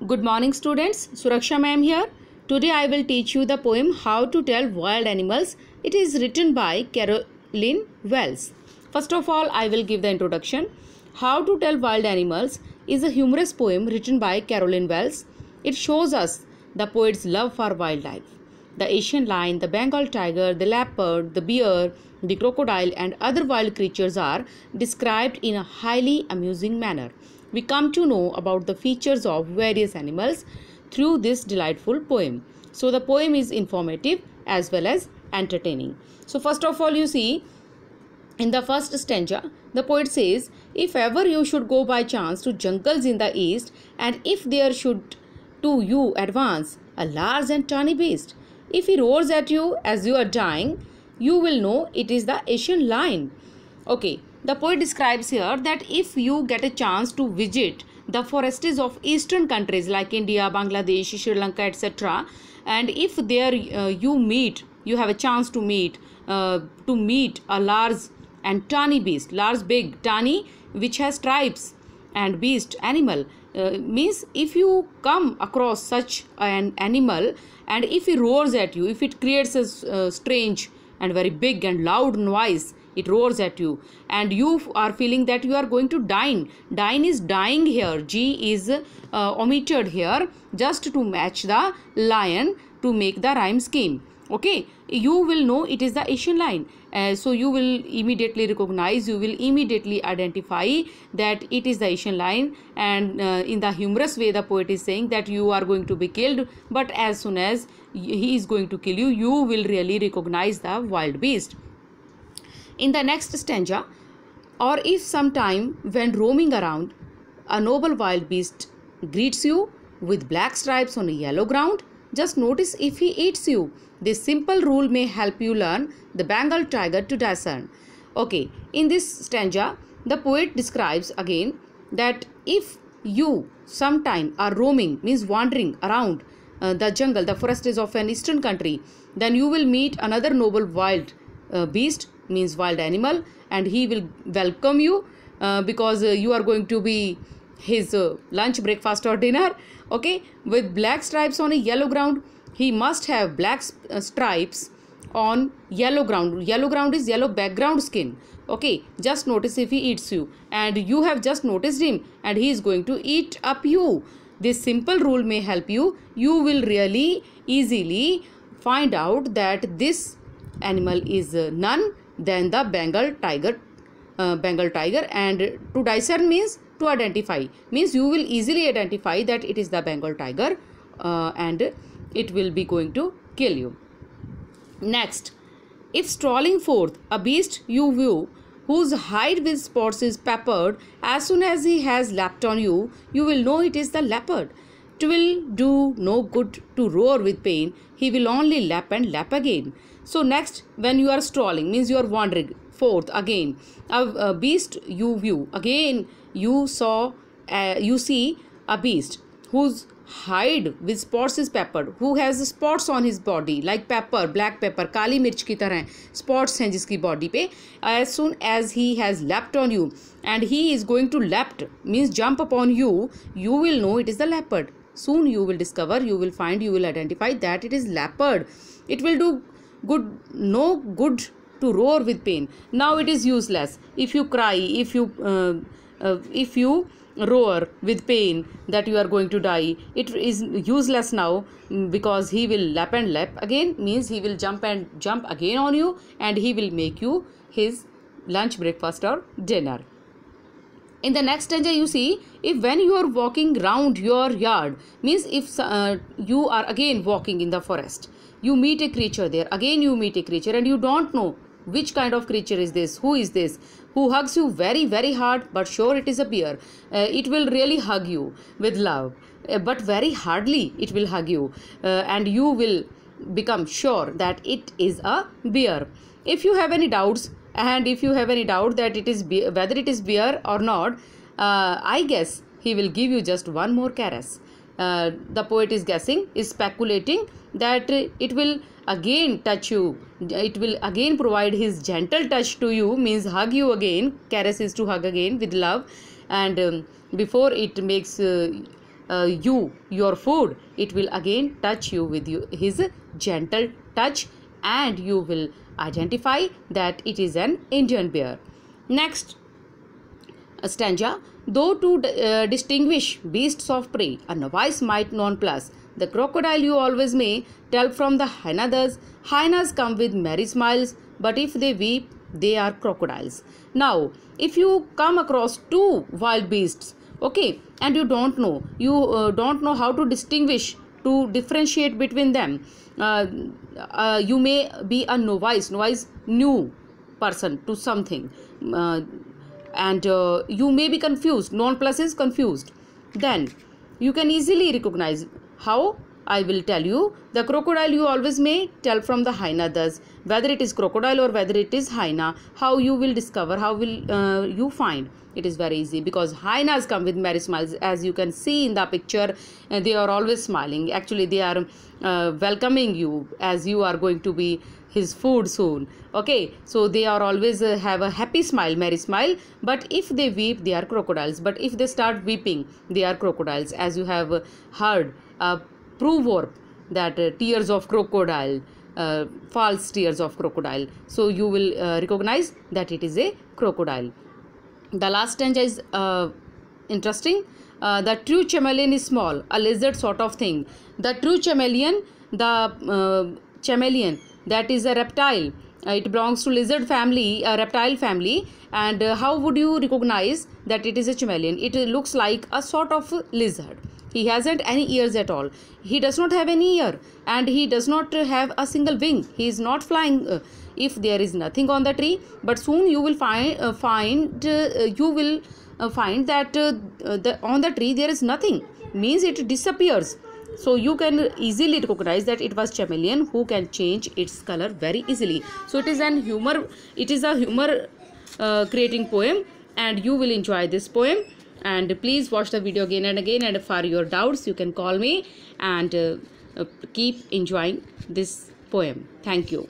Good morning students, Suraksha ma'am here. Today I will teach you the poem How to Tell Wild Animals. It is written by Caroline Wells. First of all, I will give the introduction. How to Tell Wild Animals is a humorous poem written by Caroline Wells. It shows us the poet's love for wildlife. The Asian lion, the Bengal tiger, the leopard, the bear, the crocodile and other wild creatures are described in a highly amusing manner. We come to know about the features of various animals through this delightful poem. So the poem is informative as well as entertaining. So first of all, you see, in the first stanza, the poet says, if ever you should go by chance to jungles in the east, and if there should to you advance a large and tawny beast, if he roars at you as you are dying, you will know it is the Asian lion. Okay, the poet describes here that if you get a chance to visit the forests of eastern countries like India, Bangladesh, Sri Lanka, etc., and if there you have a chance to meet a large and tawny beast, large, big, tawny, which has stripes, and beast, animal, means if you come across such an animal and if it roars at you, if it creates a strange and very big and loud noise, it roars at you and you are feeling that you are going to dine. Dine is dying here. G is omitted here just to match the lion to make the rhyme scheme. Okay, you will know it is the Asian lion. So you will immediately recognize, you will immediately identify that it is the Asian lion, and in the humorous way the poet is saying that you are going to be killed, but as soon as he is going to kill you, you will really recognize the wild beast. In the next stanza, or if sometime when roaming around, a noble wild beast greets you with black stripes on a yellow ground, just notice if he eats you. This simple rule may help you learn the Bengal tiger to discern. Okay, in this stanza, the poet describes again that if you sometime are roaming, means wandering around the jungle, the forests of an eastern country, then you will meet another noble wild beast, means wild animal, and he will welcome you because you are going to be his lunch, breakfast or dinner. Okay, with black stripes on a yellow ground. He must have black stripes on yellow ground. Yellow ground is yellow background skin. Okay, just notice if he eats you, and you have just noticed him and he is going to eat up you. This simple rule may help you. You will really easily find out that this animal is none than the Bengal tiger. And to discern means to identify, means you will easily identify that it is the Bengal tiger and it will be going to kill you. Next, if strolling forth a beast you view whose hide with spots is peppered, as soon as he has lapped on you, you will know it is the leopard. It will do no good to roar with pain, he will only lap and lap again. So next, when you are strolling, means you are wandering forth again, a beast you view, again you see a beast whose hide with spots is peppered, who has spots on his body like pepper, black pepper, काली मिर्च की तरह spots हैं जिसकी body पे. As soon as he has lapped on you and he is going to lap, means jump upon you, you will know it is the leopard. Soon you will discover, you will find, you will identify that it is leopard. It will do no good to roar with pain. Now it is useless. If you cry, if you roar with pain that you are going to die, it is useless now because he will lap and lap again, means he will jump and jump again on you and he will make you his lunch, breakfast or dinner. In the next stanza, you see, if when you are walking round your yard, means if you are again walking in the forest, you meet a creature there, again you meet a creature and you don't know which kind of creature is this, who hugs you very, very hard, but sure it is a bear. It will really hug you with love, but very hardly it will hug you, and you will become sure that it is a bear. If you have any doubts, and if you have any doubt that it is whether it is bear or not, I guess he will give you just one more caress. The poet is guessing, is speculating that it will again touch you, it will again provide his gentle touch to you, means hug you again. Caress is to hug again with love, and before it makes your food, it will again touch you with his gentle touch, and you will identify that it is an Indian bear. Next stanza. Though to distinguish beasts of prey, a novice might nonplus. The crocodile you always may tell from the hyenas. Hyenas come with merry smiles, but if they weep, they are crocodiles. Now, if you come across two wild beasts, okay, and you don't know how to distinguish, to differentiate between them, you may be a novice, new person to something, and you may be confused. Nonplus is confused. Then you can easily recognize. How? I will tell you. The crocodile you always may tell from the hyenas, whether it is crocodile or whether it is hyena. How you will discover? How will you find? It is very easy, because hyenas come with merry smiles. As you can see in the picture, they are always smiling. Actually, they are welcoming you, as you are going to be his food soon. Okay, so they are always have a happy smile, merry smile. But if they weep, they are crocodiles. But if they start weeping, they are crocodiles. As you have heard a proverb that tears of crocodile, false tears of crocodile. So you will recognize that it is a crocodile. The last stanza is interesting. The true chameleon is small, a lizard sort of thing. The true chameleon, chameleon, that is a reptile. It belongs to lizard family, a reptile family. And how would you recognize that it is a chameleon? It looks like a sort of lizard. He hasn't any ears at all. He does not have any ear, and he does not have a single wing. He is not flying. If there is nothing on the tree, but soon you will find that on the tree there is nothing. Means it disappears. So you can easily recognize that it was chameleon who can change its color very easily. So it is a humor creating poem, and you will enjoy this poem. And please watch the video again and again, and for your doubts you can call me, and keep enjoying this poem. Thank you.